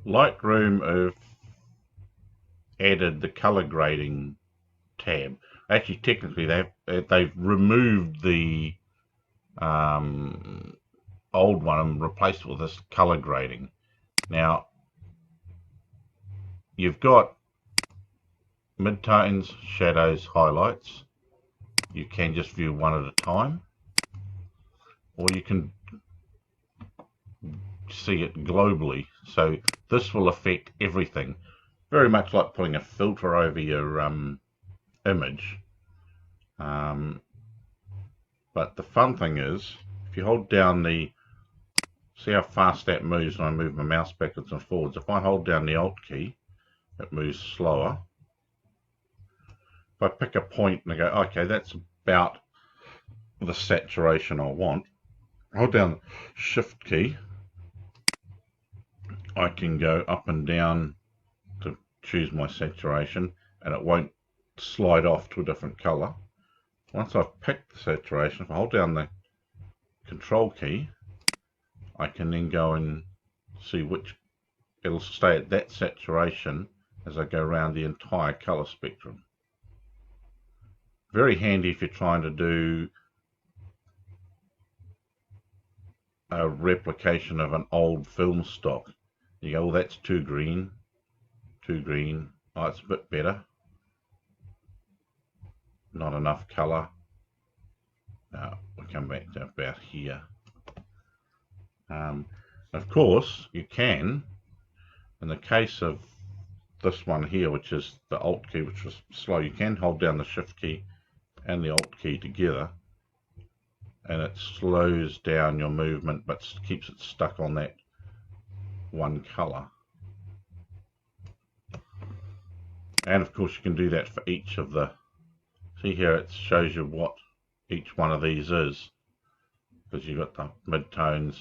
Lightroom have added the color grading tab. Actually, technically, they've removed the old one and replaced it with this color grading. Now, you've got midtones, shadows, highlights. You can just view one at a time, or you can see it globally. So this will affect everything, very much like putting a filter over your image. But the fun thing is, if you hold down see how fast that moves when I move my mouse backwards and forwards. If I hold down the Alt key, it moves slower. If I pick a point and I go, okay, that's about the saturation I want, hold down the Shift key, I can go up and down to choose my saturation, and it won't slide off to a different color. Once I've picked the saturation, if I hold down the Control key, I can then go and see which, it'll stay at that saturation as I go around the entire color spectrum. Very handy if you're trying to do a replication of an old film stock. You go, oh, that's too green. Oh, it's a bit better. Not enough color. Now we come back to about here. Of course, you can, in the case of this one here, which is the Alt key, which was slow, you can hold down the Shift key and the Alt key together, and it slows down your movement but keeps it stuck on that one color. And of course you can do that for each of the, see here it shows you what each one of these is, because you've got the midtones,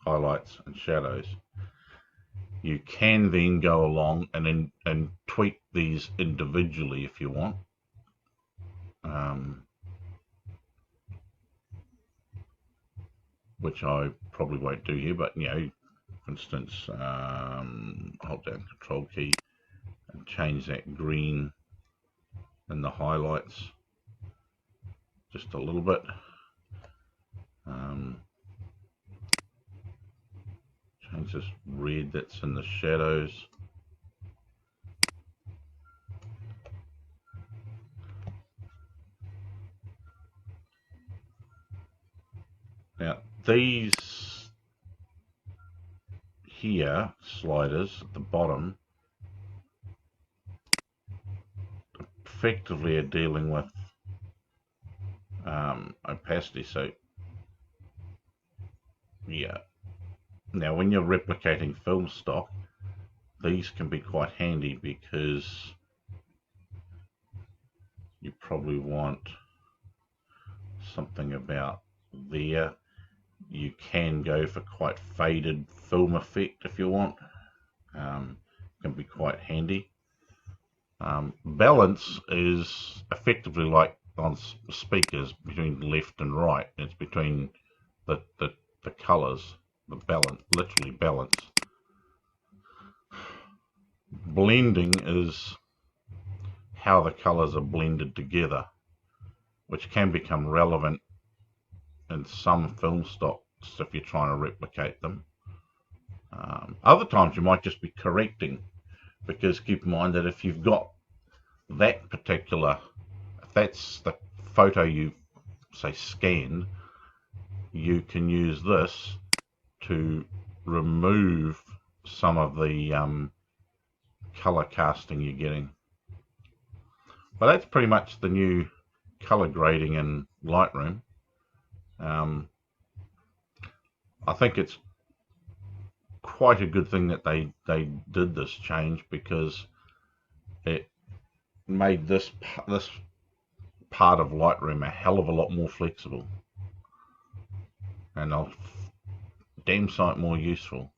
highlights and shadows. You can then go along and tweak these individually if you want. Which I probably won't do here, but you know, for instance, hold down Control key and change that green in the highlights just a little bit. Change this red that's in the shadows. Now these here sliders at the bottom effectively are dealing with opacity. So yeah, now when you're replicating film stock, these can be quite handy because you probably want something about there. You can go for quite faded film effect if you want. Can be quite handy. Balance is effectively like on speakers between left and right. It's between the colors, the balance, literally balance. Blending is how the colors are blended together, which can become relevant in some film stocks if you're trying to replicate them. Other times you might just be correcting, because keep in mind that if you've got that particular, if that's the photo you say scanned, you can use this to remove some of the color casting you're getting. But that's pretty much the new color grading in Lightroom. I think it's quite a good thing that they did this change, because it made this part of Lightroom a hell of a lot more flexible and a damn sight more useful.